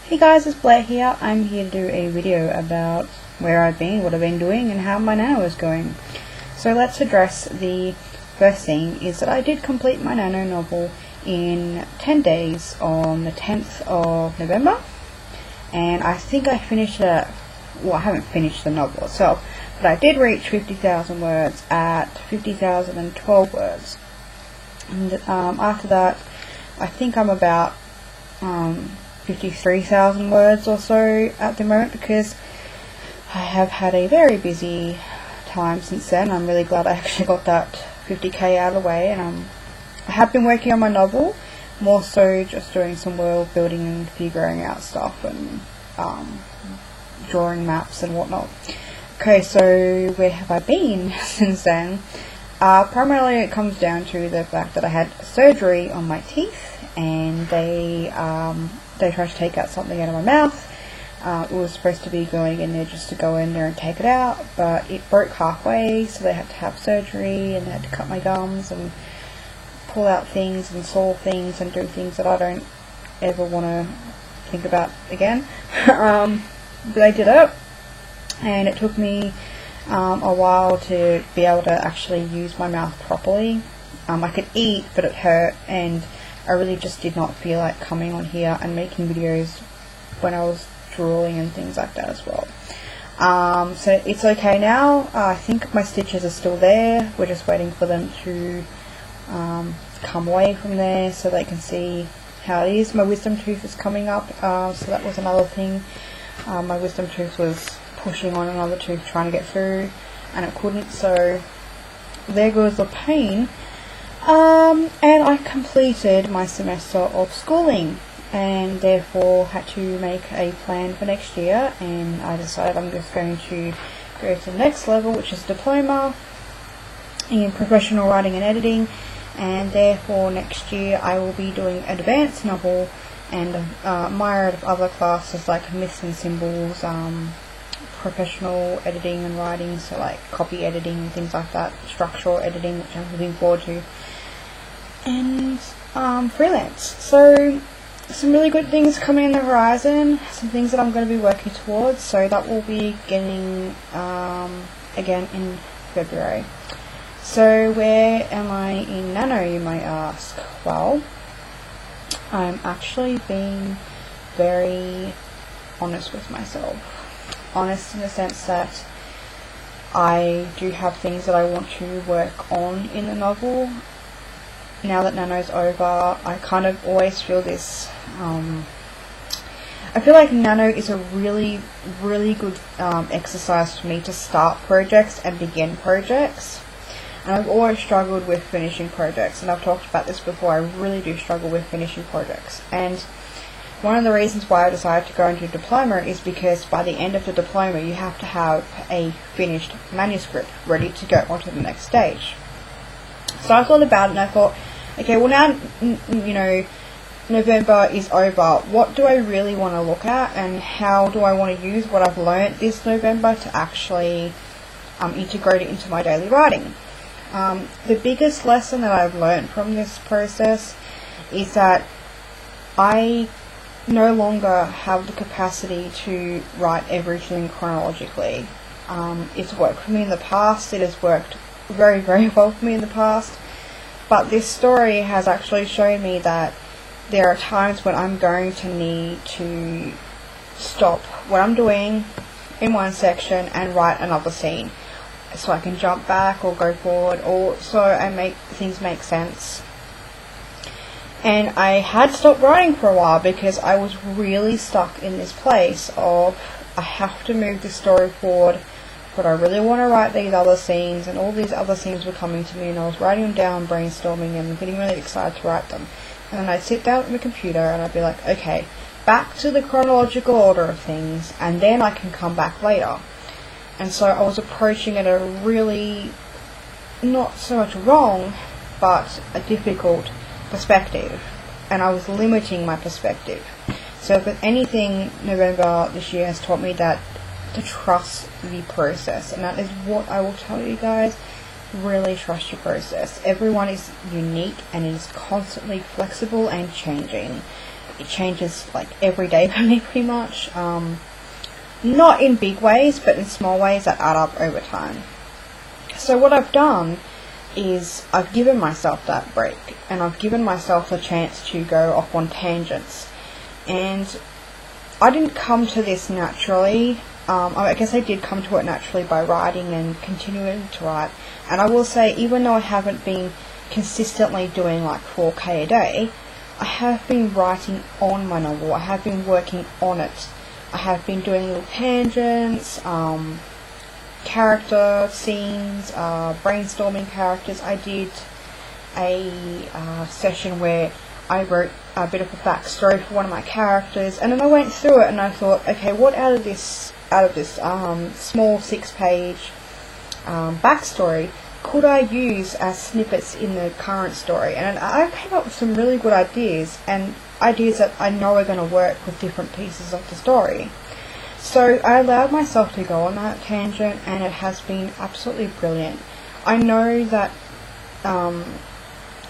Hey guys, it's Blair here. I'm here to do a video about where I've been, what I've been doing, and how my Nano is going. So let's address the first thing, is that I did complete my Nano novel in 10 days on the 10th of November. And I think I finished it, well, I haven't finished the novel itself, but I did reach 50,000 words at 50,012 words. And after that, I think I'm about 53,000 words or so at the moment, because I have had a very busy time since then. I'm really glad I actually got that 50k out of the way, and I have been working on my novel, more so just doing some world building and figuring out stuff and drawing maps and whatnot. Okay, so where have I been since then? Primarily it comes down to the fact that I had surgery on my teeth, and they tried to take out something out of my mouth. It was supposed to be going in there just to go in there and take it out, but it broke halfway, so they had to have surgery, and they had to cut my gums and pull out things and saw things and do things that I don't ever want to think about again. But they did it, and it took me a while to be able to actually use my mouth properly. I could eat, but it hurt, and I really just did not feel like coming on here and making videos when I was drooling and things like that as well. So it's okay now. I think my stitches are still there. We're just waiting for them to come away from there so they can see how it is. My wisdom tooth is coming up, so that was another thing. My wisdom tooth was pushing on another tooth trying to get through, and it couldn't, so there goes the pain. And I completed my semester of schooling, and therefore had to make a plan for next year, and I decided I'm just going to go to the next level, which is diploma in professional writing and editing, and therefore next year I will be doing advanced novel and a myriad of other classes like myths and symbols, professional editing and writing, so like copy editing and things like that, structural editing, which I'm looking forward to, and freelance. So some really good things coming in the horizon, some things that I'm going to be working towards, so that will be getting again in February. So where am I in Nano, you might ask? Well, I'm actually being very honest with myself. Honest in the sense that I do have things that I want to work on in the novel. Now that Nano's over, I kind of always feel this, I feel like Nano is a really, really good exercise for me to start projects and begin projects. And I've always struggled with finishing projects, and I've talked about this before. I really do struggle with finishing projects, and one of the reasons why I decided to go into a diploma is because by the end of the diploma you have to have a finished manuscript ready to go on to the next stage. So I thought about it, and I thought, okay, well now, you know, November is over, what do I really want to look at, and how do I want to use what I've learned this November to actually integrate it into my daily writing? The biggest lesson that I've learned from this process is that I no longer have the capacity to write everything chronologically. It's worked for me in the past, it has worked very, very well for me in the past, but this story has actually shown me that there are times when I'm going to need to stop what I'm doing in one section and write another scene, so I can jump back or go forward, or so I make things make sense. And I had stopped writing for a while because I was really stuck in this place of, I have to move the story forward, but I really want to write these other scenes, and all these other scenes were coming to me, and I was writing them down, brainstorming, and getting really excited to write them. And then I'd sit down at my computer and I'd be like, okay, back to the chronological order of things, and then I can come back later. And so I was approaching it at a really, not so much wrong, but a difficult perspective, and I was limiting my perspective. So if anything, November this year has taught me that to trust the process, and that is what I will tell you guys. Really trust your process. Everyone is unique, and it is constantly flexible and changing. it changes like every day for me pretty much. Not in big ways, but in small ways that add up over time. So what I've done is I've given myself that break, and I've given myself a chance to go off on tangents. And I didn't come to this naturally. I guess I did come to it naturally by writing and continuing to write. And I will say, even though I haven't been consistently doing like 4K a day, I have been writing on my novel. I have been working on it. I have been doing little tangents, character scenes, brainstorming characters. I did a session where I wrote a bit of a backstory for one of my characters, and then I went through it and I thought, okay, what out of this small 6-page backstory could I use as snippets in the current story? And I came up with some really good ideas, and ideas that I know are going to work with different pieces of the story. So I allowed myself to go on that tangent, and it has been absolutely brilliant. I know that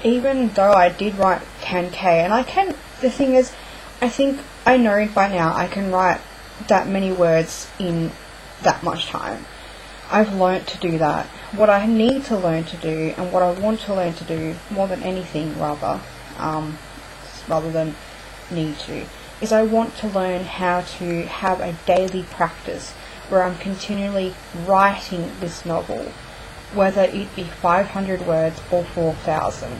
even though I did write 10K, and the thing is, I think I know by now I can write that many words in that much time. I've learnt to do that. What I need to learn to do, and what I want to learn to do more than anything, rather than need to, is I want to learn how to have a daily practice where I'm continually writing this novel, whether it be 500 words or 4,000.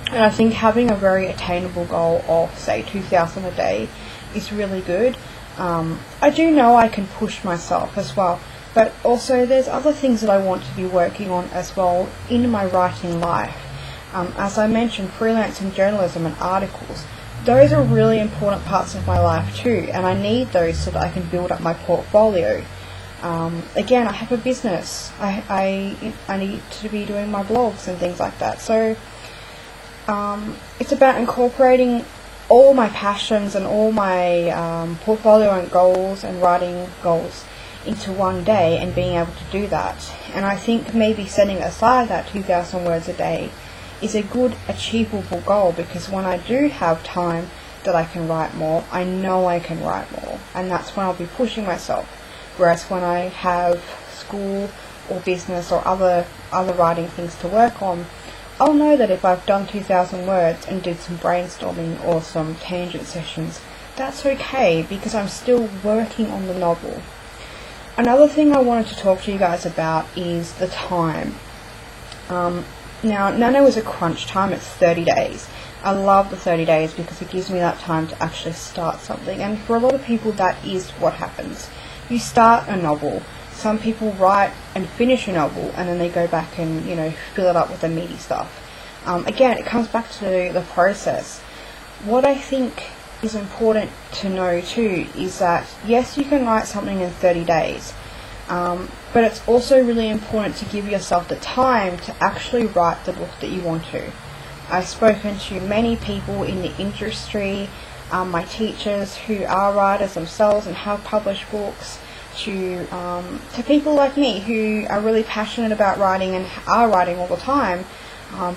And I think having a very attainable goal of, say, 2,000 a day is really good. I do know I can push myself as well, but also there's other things that I want to be working on as well in my writing life. As I mentioned, freelancing journalism and articles, those are really important parts of my life too, and I need those so that I can build up my portfolio. Again, I have a business. I need to be doing my blogs and things like that. So it's about incorporating all my passions and all my portfolio and goals and writing goals into one day and being able to do that. And I think maybe setting aside that 2,000 words a day is a good achievable goal, because when I do have time that I can write more, I know I can write more, and that's when I'll be pushing myself. Whereas when I have school or business or other writing things to work on, I'll know that if I've done 2,000 words and did some brainstorming or some tangent sessions, that's okay, because I'm still working on the novel. Another thing I wanted to talk to you guys about is the time. Now, Nano is a crunch time. It's 30 days. I love the 30 days because it gives me that time to actually start something. And for a lot of people, that is what happens. You start a novel. Some people write and finish a novel, and then they go back and, fill it up with the meaty stuff. Again, it comes back to the process. What I think is important to know too is that, yes, you can write something in 30 days. But it's also really important to give yourself the time to actually write the book that you want to. I've spoken to many people in the industry, my teachers who are writers themselves and have published books, to people like me who are really passionate about writing and are writing all the time,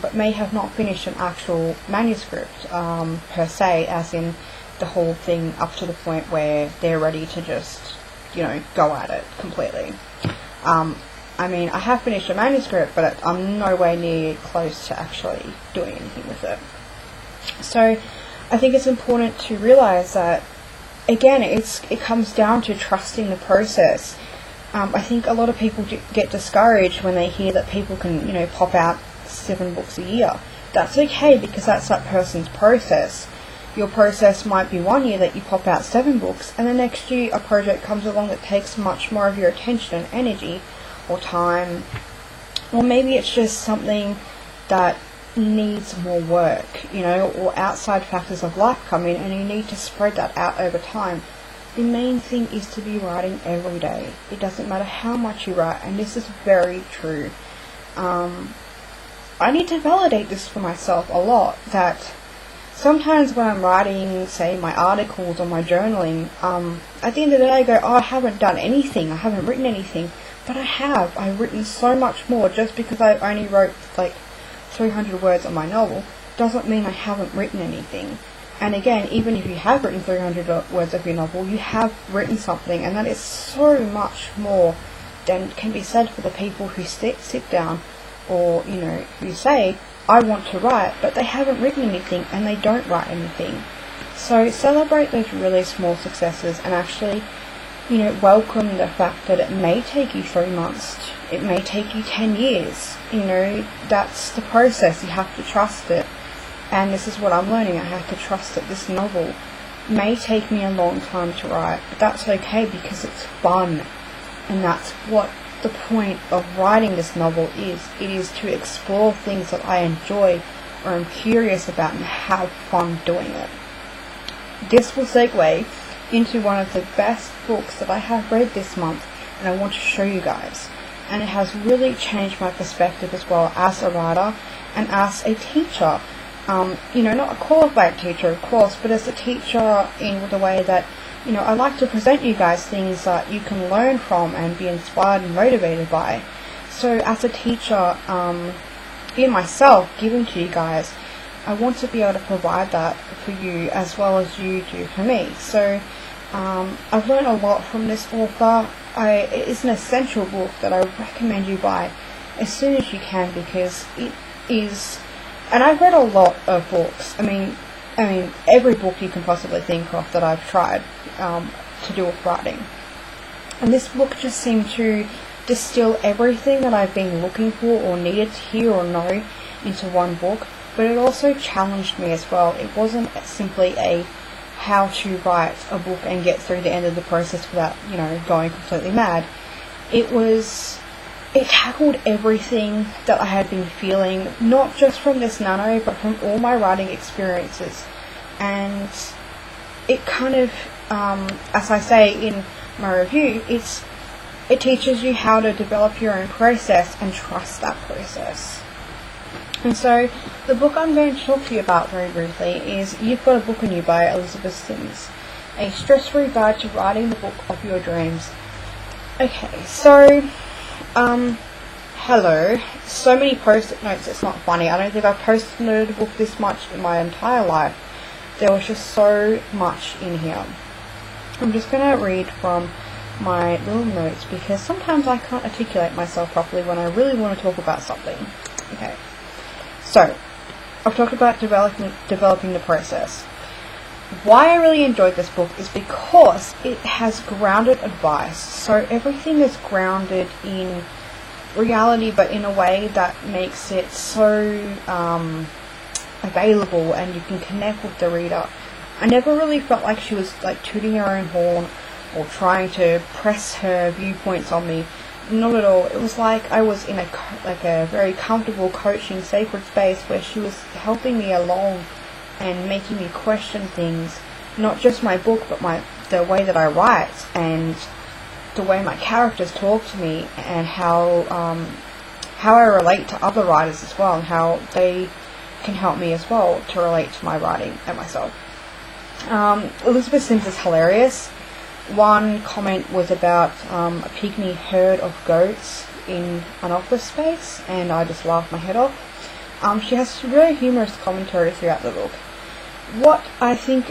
but may have not finished an actual manuscript per se, as in the whole thing up to the point where they're ready to just go at it completely. I have finished a manuscript, but I'm nowhere near close to actually doing anything with it. So I think it's important to realize that, again, it comes down to trusting the process. I think a lot of people get discouraged when they hear that people can, pop out 7 books a year. That's okay, because that's that person's process. Your process might be 1 year that you pop out 7 books, and the next year a project comes along that takes much more of your attention and energy or time, or maybe it's just something that needs more work, or outside factors of life come in and you need to spread that out over time. The main thing is to be writing every day. It doesn't matter how much you write, and this is very true. I need to validate this for myself a lot, that sometimes when I'm writing, say, my articles or my journaling, at the end of the day I go, I haven't done anything, I haven't written anything. But I have. I've written so much more. Just because I only wrote 300 words on my novel doesn't mean I haven't written anything. And again, even if you have written 300 words of your novel, you have written something, and that is so much more than can be said for the people who sit down, or, you know, who say, I want to write, but they haven't written anything, and they don't write anything. So celebrate those really small successes, and actually, you know, welcome the fact that it may take you 3 months, it may take you 10 years, you know, that's the process, you have to trust it. And this is what I'm learning, I have to trust that this novel may take me a long time to write, but that's okay because it's fun. And that's what the point of writing this novel is. It is to explore things that I enjoy or am curious about and have fun doing it. This will segue into one of the best books that I have read this month, and I want to show you guys. And it has really changed my perspective as well as a writer and as a teacher. You know, not a qualified teacher, of course, but as a teacher in the way that, you know, I like to present you guys things that you can learn from and be inspired and motivated by. So as a teacher, in myself, giving to you guys, I want to be able to provide that for you as well as you do for me. So I've learned a lot from this author. It is an essential book that I recommend you buy as soon as you can, because it is... And I've read a lot of books. I mean, every book you can possibly think of that I've tried to do with writing. And this book just seemed to distill everything that I've been looking for or needed to hear or know into one book. But it also challenged me as well. It wasn't simply a how to write a book and get through the end of the process without, you know, going completely mad. It tackled everything that I had been feeling, not just from this Nano, but from all my writing experiences. And it kind of, as I say in my review, it teaches you how to develop your own process and trust that process. And so, the book I'm going to talk to you about very briefly is You've Got a Book on You by Elizabeth Sims, a stress-free guide to writing the book of your dreams. Okay, so... hello. So many post-it notes, it's not funny. I don't think I've posted a book this much in my entire life. There was just so much in here. I'm just going to read from my little notes because sometimes I can't articulate myself properly when I really want to talk about something. Okay. So, I've talked about developing the process. Why I really enjoyed this book is because it has grounded advice. So everything is grounded in reality, but in a way that makes it so available and you can connect with the reader. I never really felt like she was like tooting her own horn or trying to press her viewpoints on me. Not at all. It was like I was in a very comfortable coaching sacred space where she was helping me along and making me question things, not just my book, but the way that I write and the way my characters talk to me, and how I relate to other writers as well, and how they can help me as well to relate to my writing and myself. Elizabeth Sims is hilarious. One comment was about a pygmy herd of goats in an office space, and I just laughed my head off. She has really humorous commentary throughout the book. What I think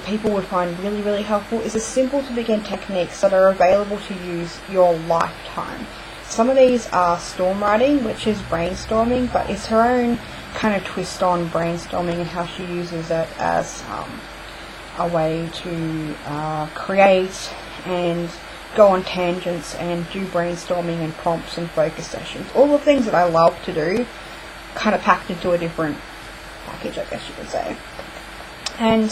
people would find really, really helpful is the simple to begin techniques that are available to use your lifetime. Some of these are storm writing, which is brainstorming, but it's her own kind of twist on brainstorming and how she uses it as a way to create and go on tangents and do brainstorming and prompts and focus sessions. All the things that I love to do, kind of packed into a different package, I guess you could say. And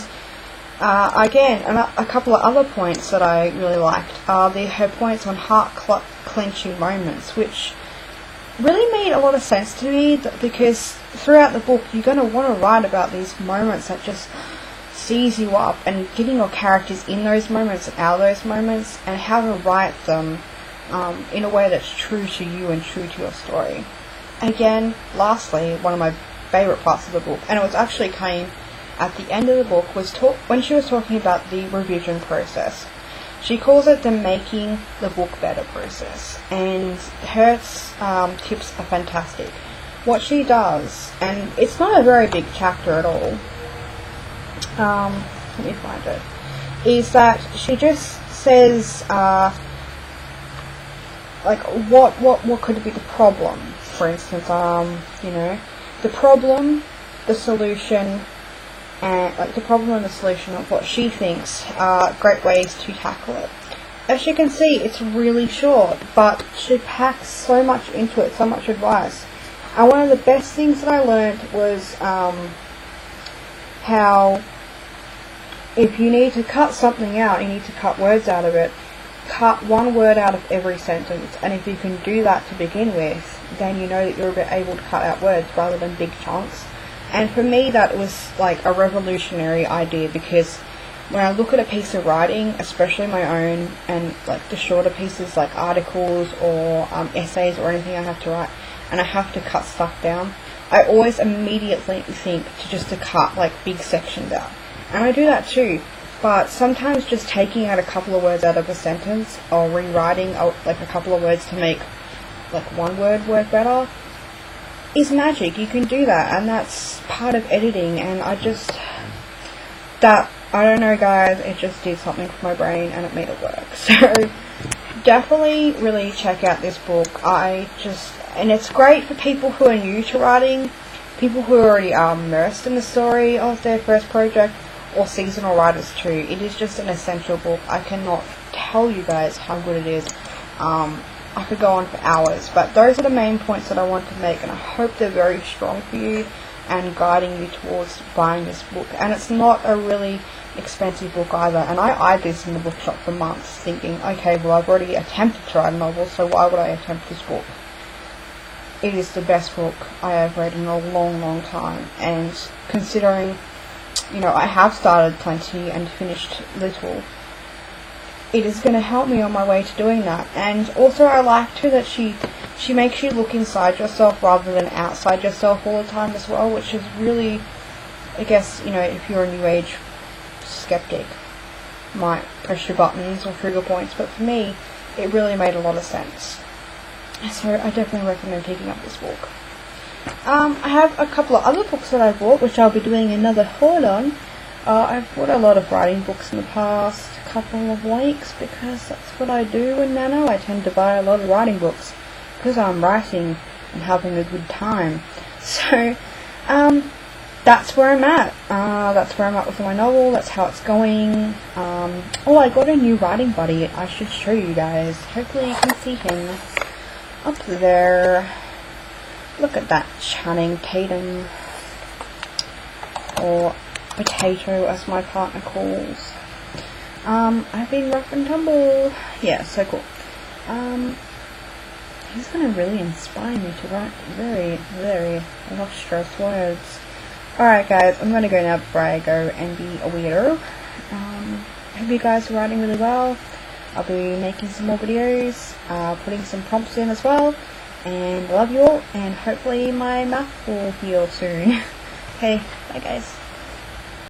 again, a couple of other points that I really liked are her points on heart-clenching moments, which really made a lot of sense to me, because throughout the book you're going to want to write about these moments that just seize you up, and getting your characters in those moments and out of those moments, and how to write them in a way that's true to you and true to your story. Again, lastly, one of my favourite parts of the book, and it was actually came at the end of the book, was when she was talking about the revision process. She calls it the making the book better process, and her tips are fantastic. What she does, and it's not a very big chapter at all, let me find it, is that she just says, like, what could be the problem? For instance, you know, the problem, the solution, and like the problem and the solution of what she thinks are great ways to tackle it. As you can see, it's really short, but she packs so much into it, so much advice. And one of the best things that I learned was how if you need to cut something out, you need to cut words out of it. Cut one word out of every sentence, and if you can do that to begin with, then you know that you're able to cut out words rather than big chunks. And for me, that was like a revolutionary idea, because when I look at a piece of writing, especially my own, and like the shorter pieces like articles or essays or anything I have to write, and I have to cut stuff down, I always immediately think to cut like big sections out. And I do that too. But sometimes just taking out a couple of words out of a sentence, or rewriting like a couple of words to make like one word work better, is magic. You can do that, and that's part of editing. And I don't know guys, it just did something for my brain and it made it work. So definitely really check out this book. And it's great for people who are new to writing, people who already are immersed in the story of their first project, or seasonal writers too. It is just an essential book. I cannot tell you guys how good it is. I could go on for hours, but those are the main points that I want to make, and I hope they're very strong for you and guiding you towards buying this book. And it's not a really expensive book either, and I eyed this in the bookshop for months thinking, okay, well, I've already attempted to write a novel, so why would I attempt this book? It is the best book I have read in a long time, and considering, you know, I have started plenty and finished little, it is going to help me on my way to doing that. And also I like too that she makes you look inside yourself rather than outside yourself all the time as well, which is really, I guess, you know, if you're a new age skeptic, might press your buttons or trigger points, but for me it really made a lot of sense. So I definitely recommend picking up this book. I have a couple of other books that I bought, which I'll be doing another haul on. I've bought a lot of writing books in the past couple of weeks, because that's what I do in Nano. I tend to buy a lot of writing books because I'm writing and having a good time. So that's where I'm at. That's where I'm at with my novel. That's how it's going. Oh, I got a new writing buddy. I should show you guys. Hopefully you can see him up there. Look at that Channing Tatum, or Potato as my partner calls. I've been rough and tumble. Yeah, so cool. He's gonna really inspire me to write very illustrious words. Alright guys, I'm gonna go now before I go and be a weirdo. Hope you guys are writing really well. I'll be making some more videos, putting some prompts in as well. And I love you all, and hopefully my mouth will heal soon. Okay, bye guys.